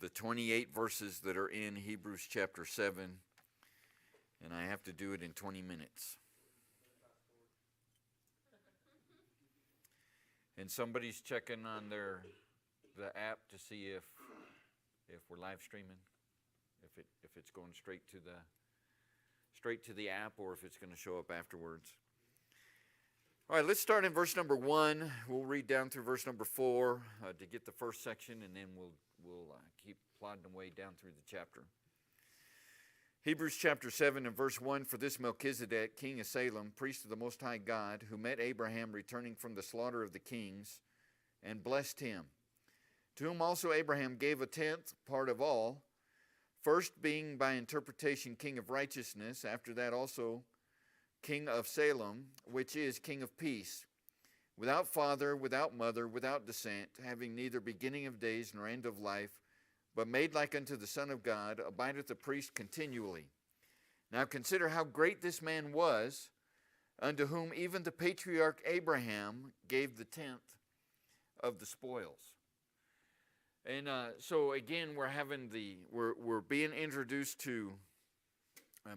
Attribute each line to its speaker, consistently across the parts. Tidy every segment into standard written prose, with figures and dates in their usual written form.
Speaker 1: the 28 verses that are in Hebrews chapter 7, and I have to do it in 20 minutes. And somebody's checking on the app to see if we're live streaming, if it's going straight to the app, or if it's going to show up afterwards. All right, let's start in verse number 1. We'll read down through verse number 4 to get the first section, and then we'll keep plodding away down through the chapter. Hebrews chapter 7 and verse 1, for this Melchizedek, king of Salem, priest of the Most High God, who met Abraham returning from the slaughter of the kings, and blessed him, to whom also Abraham gave a tenth part of all, first being by interpretation king of righteousness, after that also king of Salem, which is king of peace, without father, without mother, without descent, having neither beginning of days nor end of life, but made like unto the Son of God, abideth a priest continually. Now consider how great this man was, unto whom even the patriarch Abraham gave the tenth of the spoils. And so again, we're being introduced to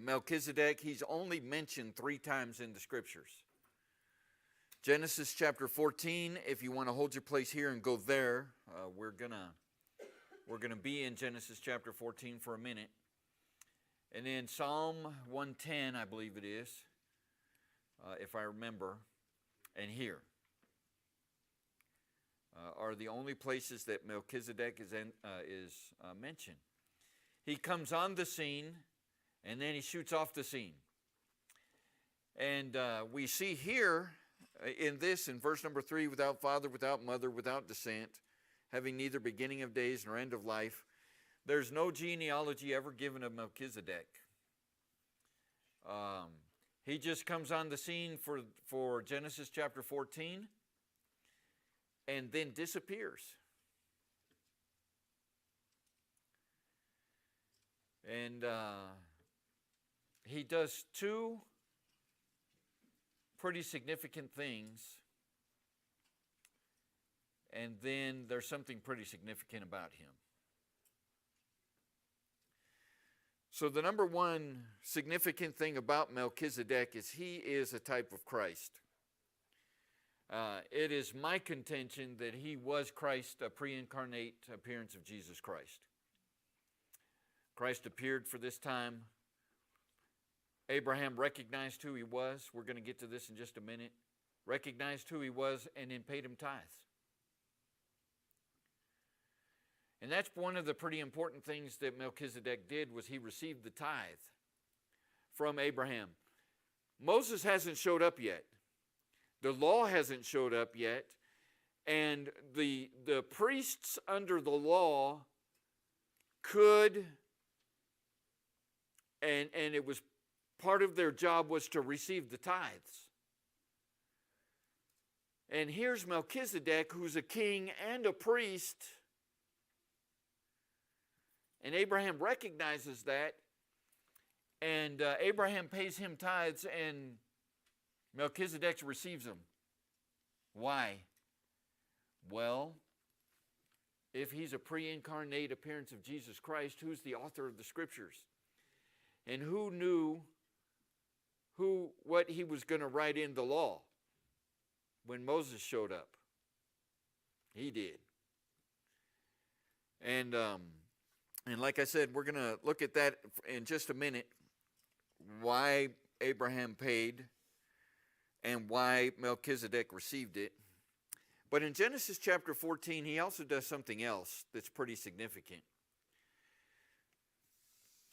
Speaker 1: Melchizedek. He's only mentioned 3 times in the scriptures. Genesis chapter 14, if you want to hold your place here and go there, we're going to be in Genesis chapter 14 for a minute. And then Psalm 110, I believe it is, if I remember, and here are the only places that Melchizedek is mentioned. He comes on the scene, and then he shoots off the scene. And we see here in verse number 3, without father, without mother, without descent, having neither beginning of days nor end of life. There's no genealogy ever given of Melchizedek. He just comes on the scene for Genesis chapter 14 and then disappears. And he does 2 pretty significant things, and then there's something pretty significant about him. So the number one significant thing about Melchizedek is he is a type of Christ. It is my contention that he was Christ, a pre-incarnate appearance of Jesus Christ. Christ appeared for this time. Abraham recognized who he was. We're going to get to this in just a minute. Recognized who he was and then paid him tithes. And that's one of the pretty important things that Melchizedek did, was he received the tithe from Abraham. Moses hasn't showed up yet. The law hasn't showed up yet. And the priests under the law could, and it was part of their job was to receive the tithes. And here's Melchizedek, who's a king and a priest. And Abraham recognizes that. And Abraham pays him tithes, and Melchizedek receives them. Why? Well, if he's a pre-incarnate appearance of Jesus Christ, who's the author of the scriptures? And who knew what he was going to write in the law when Moses showed up? He did. And like I said, we're going to look at that in just a minute, why Abraham paid and why Melchizedek received it. But in Genesis chapter 14, he also does something else that's pretty significant.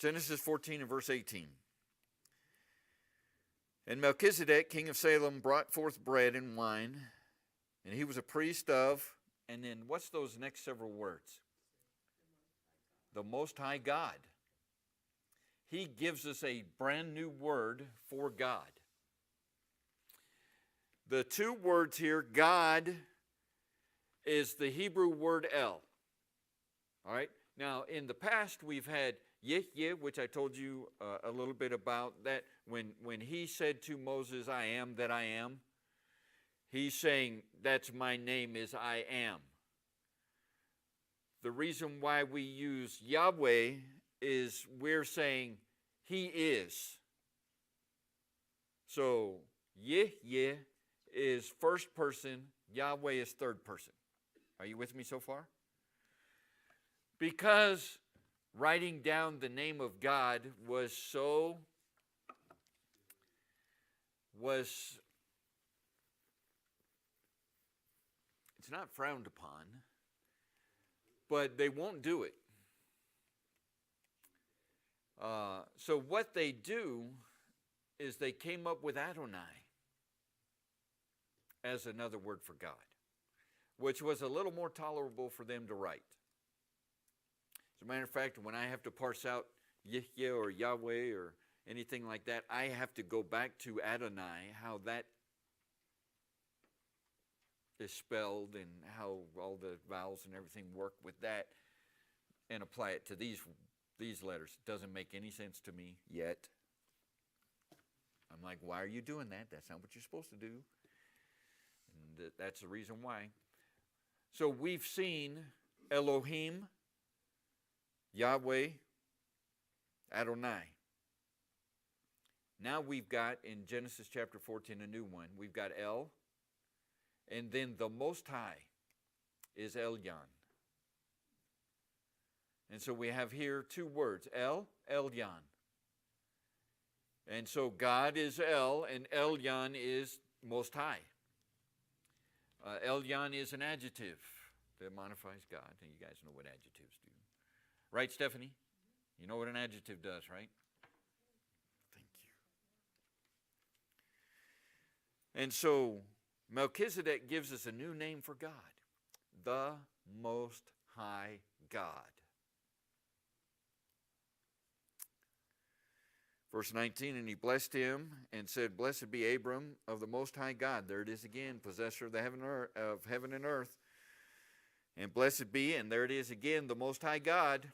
Speaker 1: Genesis 14 and verse 18. And Melchizedek, king of Salem, brought forth bread and wine, and he was a priest of, and then what's those next several words? The Most High God. He gives us a brand new word for God. The 2 words here, God, is the Hebrew word El. All right? Now, in the past, we've had Yeh, which I told you a little bit about, that when he said to Moses, I am that I am, he's saying, that's my name is I am. the reason why we use Yahweh is we're saying He is. So Yeh is first person, Yahweh is third person. Are you with me so far? Because writing down the name of God was it's not frowned upon, but they won't do it. So what they do is they came up with Adonai as another word for God, which was a little more tolerable for them to write. As a matter of fact, when I have to parse out Yahweh or Yahweh or anything like that, I have to go back to Adonai, how that is spelled and how all the vowels and everything work with that, and apply it to these letters. It doesn't make any sense to me yet. I'm like, why are you doing that? That's not what you're supposed to do. And that's the reason why. So we've seen Elohim, Yahweh, Adonai. Now we've got, in Genesis chapter 14, a new one. We've got El, and then the Most High is Elyon. And so we have here two words, El, Elyon. And so God is El, and Elyon is Most High. Elyon is an adjective that modifies God, and you guys know what adjectives do. Right, Stephanie? You know what an adjective does, right? Thank you. And so Melchizedek gives us a new name for God, the Most High God. Verse 19, and he blessed him and said, blessed be Abram of the Most High God. There it is again, possessor of the heaven and earth. And blessed be, and there it is again, the Most High God,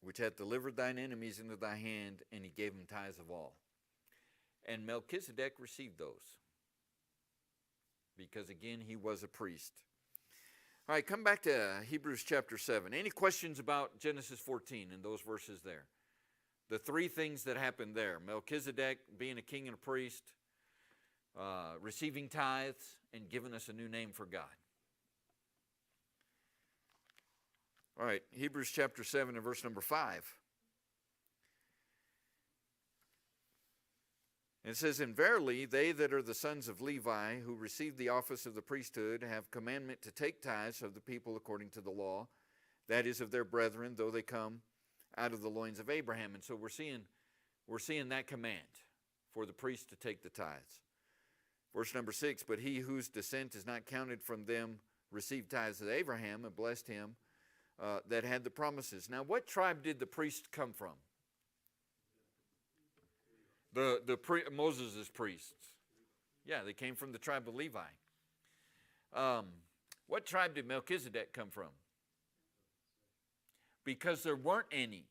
Speaker 1: which hath delivered thine enemies into thy hand, and he gave him tithes of all. And Melchizedek received those, because again, he was a priest. All right, come back to Hebrews chapter 7. Any questions about Genesis 14 and those verses there? The three things that happened there: Melchizedek being a king and a priest, receiving tithes, and giving us a new name for God. All right, Hebrews chapter 7 and verse number 5. It says, and verily they that are the sons of Levi, who receive the office of the priesthood, have commandment to take tithes of the people according to the law, that is, of their brethren, though they come out of the loins of Abraham. And so we're seeing that command for the priest to take the tithes. Verse number 6, but he whose descent is not counted from them received tithes of Abraham, and blessed him that had the promises. Now, what tribe did the priest come from? Moses' priests. Yeah, they came from the tribe of Levi. What tribe did Melchizedek come from? Because there weren't any.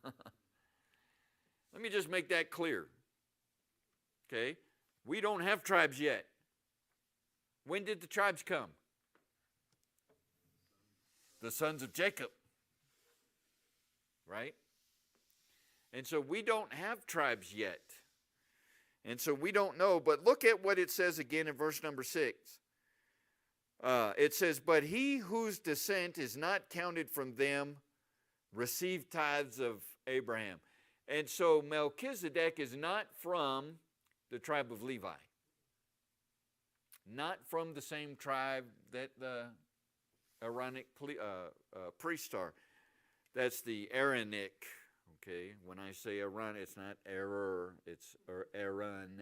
Speaker 1: Let me just make that clear. Okay? We don't have tribes yet. When did the tribes come? The sons of Jacob. Right? And so we don't have tribes yet. And so we don't know. But look at what it says again in verse number 6. It says, but he whose descent is not counted from them received tithes of Abraham. And so Melchizedek is not from the tribe of Levi. Not from the same tribe that the Aaronic priests are. That's the Aaronic. Okay, when I say Aaron, it's not error, it's Aaron.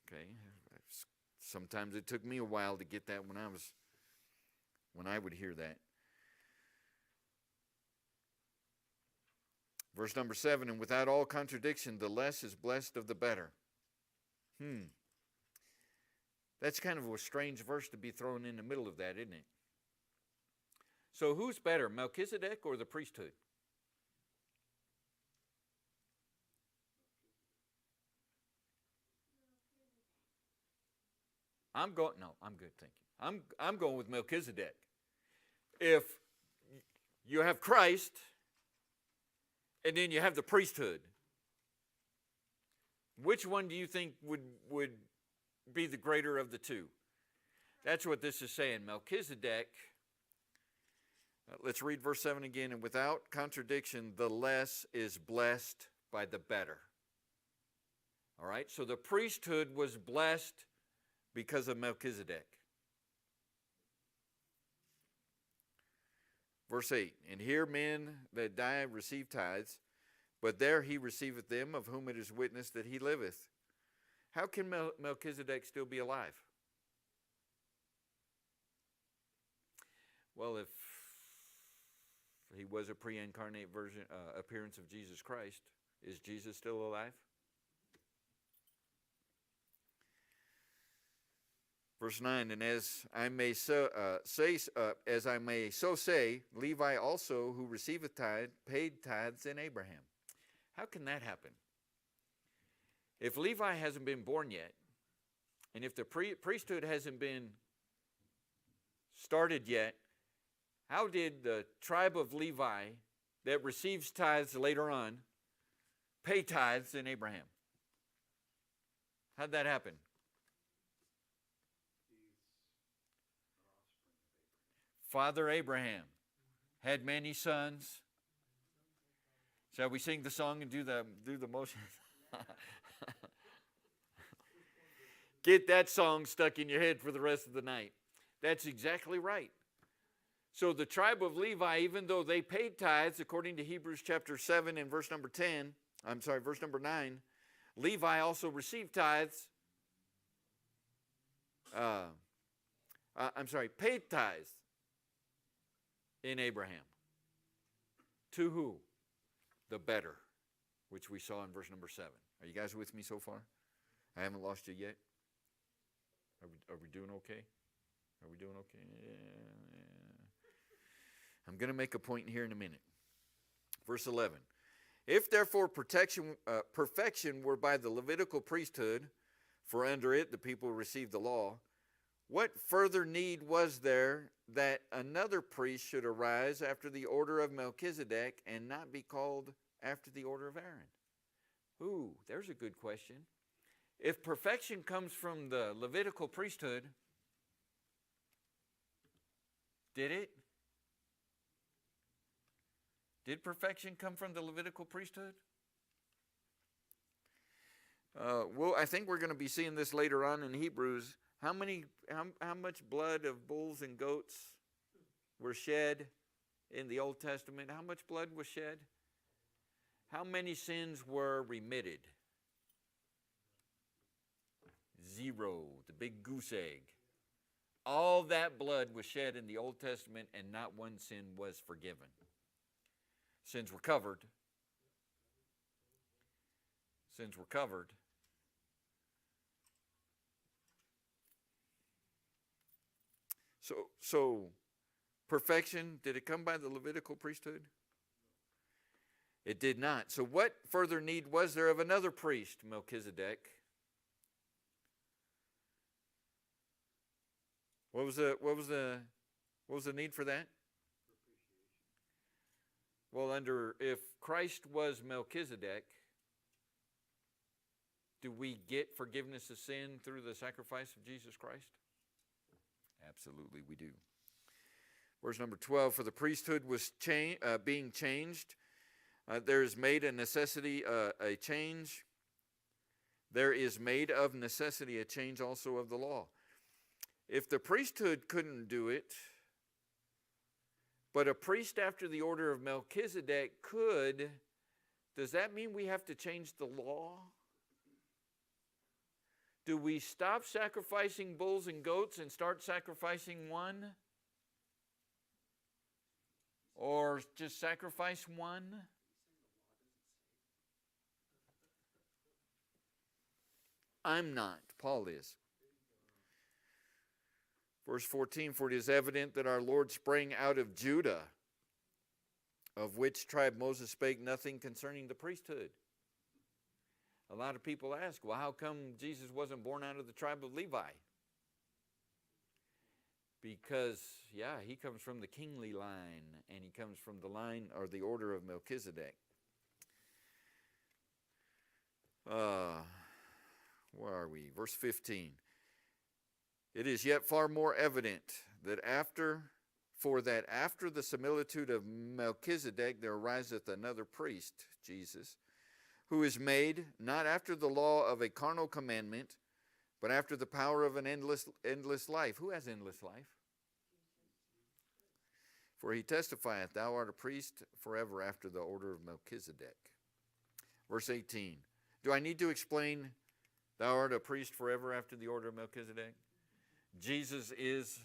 Speaker 1: Okay, sometimes it took me a while to get that when I would hear that. Verse number 7, and without all contradiction, the less is blessed of the better. That's kind of a strange verse to be thrown in the middle of that, isn't it? So who's better, Melchizedek or the priesthood? I'm good, thank you. I'm going with Melchizedek. if you have Christ and then you have the priesthood, which one do you think would be the greater of the two? That's what this is saying. Melchizedek, let's read verse 7 again. And without contradiction, the less is blessed by the better. All right, so the priesthood was blessed because of Melchizedek. Verse 8, and here men that die receive tithes, but there he receiveth them, of whom it is witnessed that he liveth. How can Melchizedek still be alive? Well, if he was a pre-incarnate appearance of Jesus Christ, is Jesus still alive? Verse 9, and as I may so say, Levi also, who receiveth tithe, paid tithes in Abraham. How can that happen? If Levi hasn't been born yet, and if the priesthood hasn't been started yet, how did the tribe of Levi that receives tithes later on pay tithes in Abraham? How'd that happen? Father Abraham had many sons. Shall we sing the song and do the motion? Get that song stuck in your head for the rest of the night. That's exactly right. So the tribe of Levi, even though they paid tithes, according to Hebrews chapter 7 and verse number 9, Levi also received tithes. Paid tithes in Abraham. To who? The better, which we saw in verse number 7. Are you guys with me so far? I haven't lost you yet. Are we doing okay? Are we doing okay? Yeah. I'm going to make a point here in a minute. Verse 11. If therefore perfection were by the Levitical priesthood, for under it the people received the law, what further need was there that another priest should arise after the order of Melchizedek and not be called after the order of Aaron? Ooh, there's a good question. If perfection comes from the Levitical priesthood, did it? Did perfection come from the Levitical priesthood? I think we're going to be seeing this later on in Hebrews. How much blood of bulls and goats were shed in the Old Testament? How much blood was shed? How many sins were remitted? 0, the big goose egg. All that blood was shed in the Old Testament, and not one sin was forgiven. Sins were covered. Sins were covered. So perfection, did it come by the Levitical priesthood? It did not. So what further need was there of another priest, Melchizedek? What was the need for that? Well, if Christ was Melchizedek, do we get forgiveness of sin through the sacrifice of Jesus Christ? Absolutely, we do. Verse number 12, for the priesthood was being changed. There is made a necessity a change. There is made of necessity a change also of the law. If the priesthood couldn't do it, but a priest after the order of Melchizedek could, does that mean we have to change the law? Do we stop sacrificing bulls and goats and start sacrificing one? Or just sacrifice one? I'm not. Paul is. Verse 14, for it is evident that our Lord sprang out of Judah, of which tribe Moses spake nothing concerning the priesthood. A lot of people ask, well, how come Jesus wasn't born out of the tribe of Levi? because, yeah, he comes from the kingly line, and he comes from the line or the order of Melchizedek. Where are we? Verse 15. It is yet far more evident that after the similitude of Melchizedek there ariseth another priest, Jesus, who is made not after the law of a carnal commandment, but after the power of an endless life. Who has endless life? For he testifieth, thou art a priest forever after the order of Melchizedek. Verse 18. Do I need to explain thou art a priest forever after the order of Melchizedek? Jesus is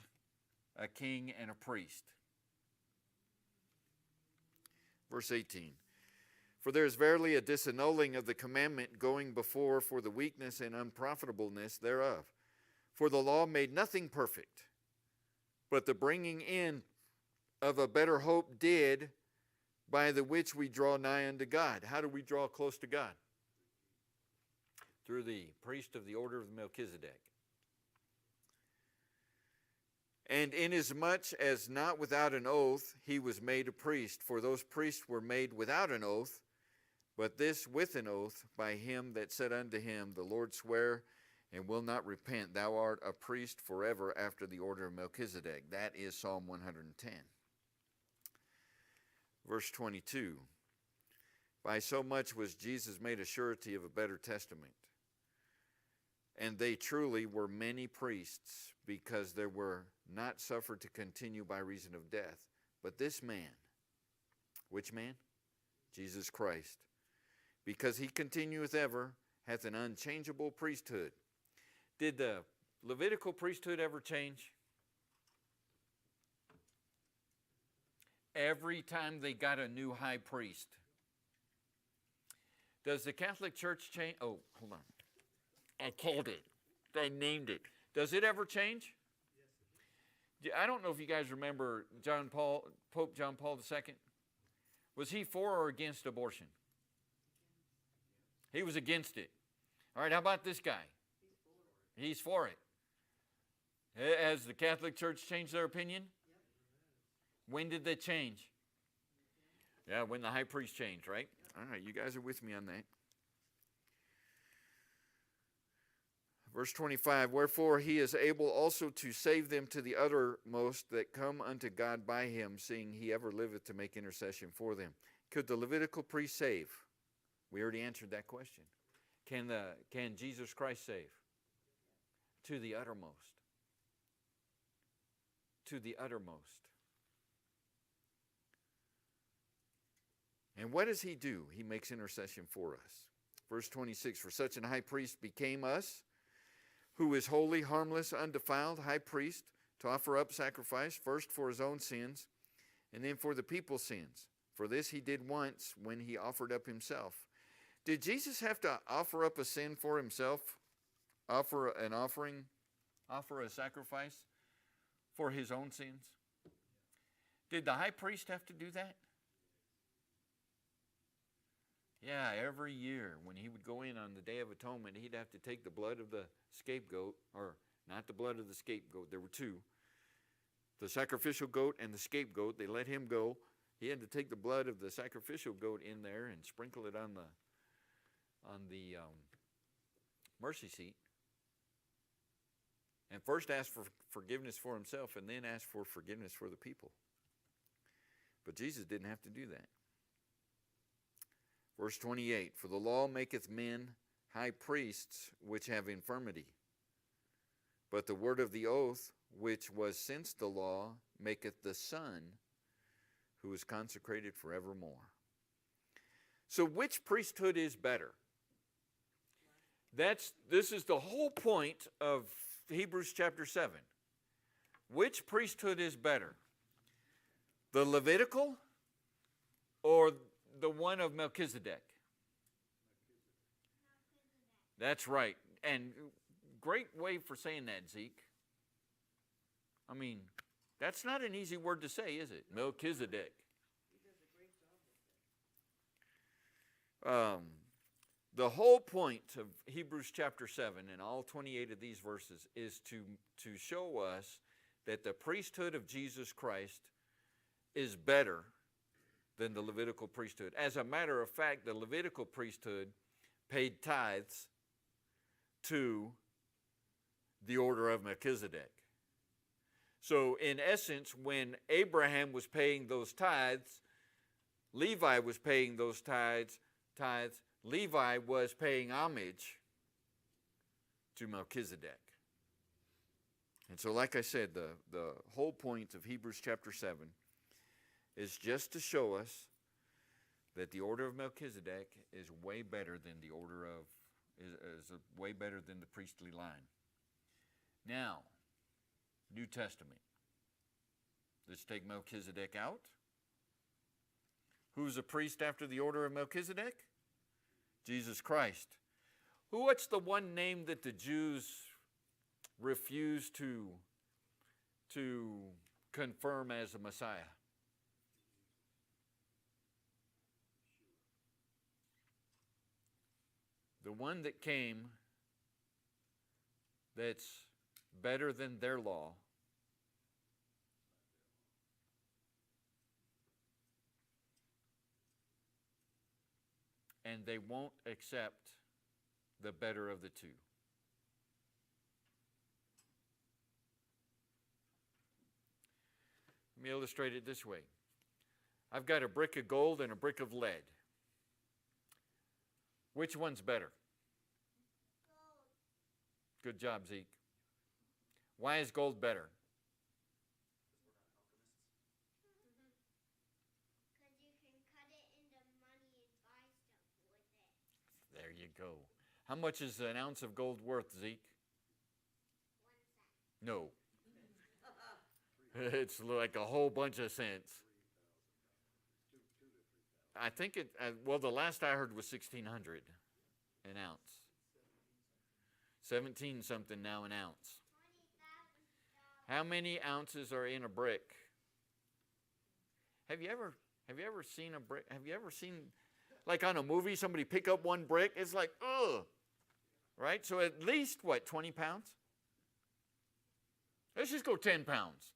Speaker 1: a king and a priest. Verse 18. For there is verily a disannulling of the commandment going before for the weakness and unprofitableness thereof. For the law made nothing perfect, but the bringing in of a better hope did, by the which we draw nigh unto God. How do we draw close to God? Through the priest of the order of Melchizedek. And inasmuch as not without an oath he was made a priest, for those priests were made without an oath, but this with an oath by him that said unto him, the Lord sware and will not repent, thou art a priest forever after the order of Melchizedek. That is Psalm 110. Verse 22. By so much was Jesus made a surety of a better testament. And they truly were many priests, because there were not suffered to continue by reason of death. But this man, which man? Jesus Christ, because he continueth ever, hath an unchangeable priesthood. Did the Levitical priesthood ever change? Every time they got a new high priest. Does the Catholic Church change? Oh, hold on. I called it. I named it. Does it ever change? Yes. I don't know if you guys remember Pope John Paul II. Was he for or against abortion? He was against it. All right, how about this guy? He's for it. Has the Catholic Church changed their opinion? When did they change? Yeah, when the high priest changed, right? All right, you guys are with me on that. Verse 25, wherefore he is able also to save them to the uttermost that come unto God by him, seeing he ever liveth to make intercession for them. Could the Levitical priest save? We already answered that question. Can Jesus Christ save? To the uttermost. To the uttermost. And what does he do? He makes intercession for us. Verse 26, for such an high priest became us, who is holy, harmless, undefiled, high priest, to offer up sacrifice, first for his own sins, and then for the people's sins. For this he did once when he offered up himself. Did Jesus have to offer up a sin for himself? Offer a sacrifice for his own sins? Did the high priest have to do that? Yeah, every year when he would go in on the Day of Atonement, he'd have to take the blood of the scapegoat, or not the blood of the scapegoat, there were two. The sacrificial goat and the scapegoat, they let him go. He had to take the blood of the sacrificial goat in there and sprinkle it on the mercy seat. And first ask for forgiveness for himself and then ask for forgiveness for the people. But Jesus didn't have to do that. Verse 28, for the law maketh men high priests which have infirmity. But the word of the oath, which was since the law, maketh the Son, who is consecrated forevermore. So which priesthood is better? This is the whole point of Hebrews chapter 7. Which priesthood is better? The Levitical or the one of Melchizedek? That's right. And great way for saying that, Zeke. I mean, that's not an easy word to say, is it? Melchizedek. The whole point of Hebrews chapter 7 and all 28 of these verses is to show us that the priesthood of Jesus Christ is better than the Levitical priesthood. As a matter of fact, the Levitical priesthood paid tithes to the order of Melchizedek. So in essence, when Abraham was paying those tithes, Levi was paying those tithes. Levi was paying homage to Melchizedek. And so, like I said, the whole point of Hebrews chapter 7 is just to show us that the order of Melchizedek is way better than the order of, is way better than the priestly line. Now, New Testament. Let's take Melchizedek out. Who's a priest after the order of Melchizedek? Jesus Christ. What's the one name that the Jews refused to confirm as a Messiah? The one that came that's better than their law. And they won't accept the better of the two. Let me illustrate it this way. I've got a brick of gold and a brick of lead. Which one's better? Gold. Good job, Zeke. Why is gold better?
Speaker 2: Because you can cut it into money and buy stuff with it.
Speaker 1: There you go. How much is an ounce of gold worth, Zeke?
Speaker 2: 1 cent.
Speaker 1: No. It's like a whole bunch of cents. I think it, well, the last I heard was 1,600 an ounce. 17 something now an ounce.
Speaker 2: $20,000.
Speaker 1: How many ounces are in a brick? Have you ever seen a brick? Have you ever seen, like on a movie, somebody pick up one brick? It's like, ugh. Right? So at least, what, 20 pounds? Let's just go 10 pounds.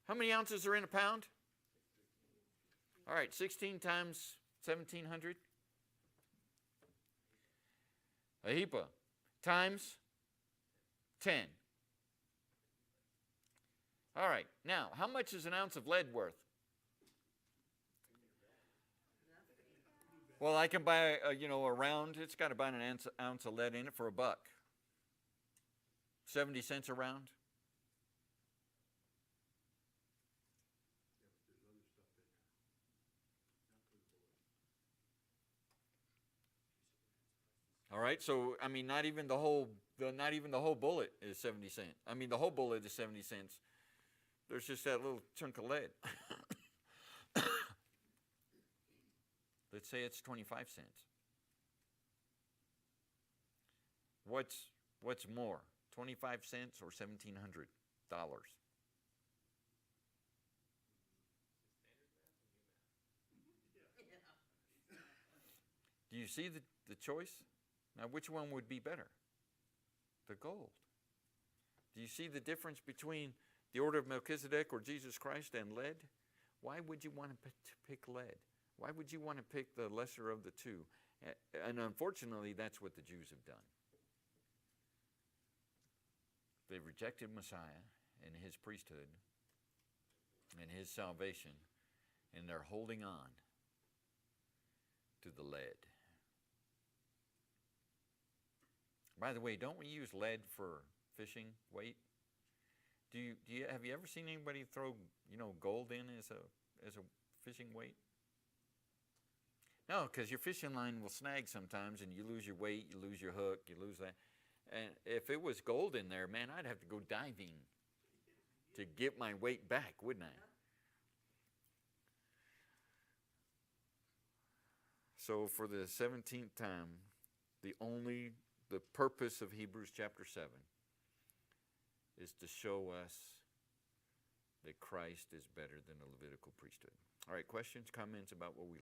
Speaker 1: How many ounces are in a pound? All right, 16 times 1,700. A hepa times 10. All right, now, how much is an ounce of lead worth? Well, I can buy, a round. It's got about an ounce of lead in it for $1. 70 cents a round. All right, so I mean, not even the whole bullet is 70 cents. I mean, the whole bullet is 70 cents. There's just that little chunk of lead. Let's say it's 25 cents. What's more, 25 cents or $1,700? Do you see the choice? Now, which one would be better? The gold. Do you see the difference between the order of Melchizedek or Jesus Christ and lead? Why would you want to pick lead? Why would you want to pick the lesser of the two? And unfortunately, that's what the Jews have done. They've rejected Messiah and his priesthood and his salvation, and they're holding on to the lead. By the way, don't we use lead for fishing weight? Have you ever seen anybody throw gold in as a fishing weight? No, because your fishing line will snag sometimes, and you lose your weight, you lose your hook, you lose that. And if it was gold in there, man, I'd have to go diving to get my weight back, wouldn't I? So for the 17th time, the purpose of Hebrews chapter 7 is to show us that Christ is better than the Levitical priesthood. All right, questions, comments about what we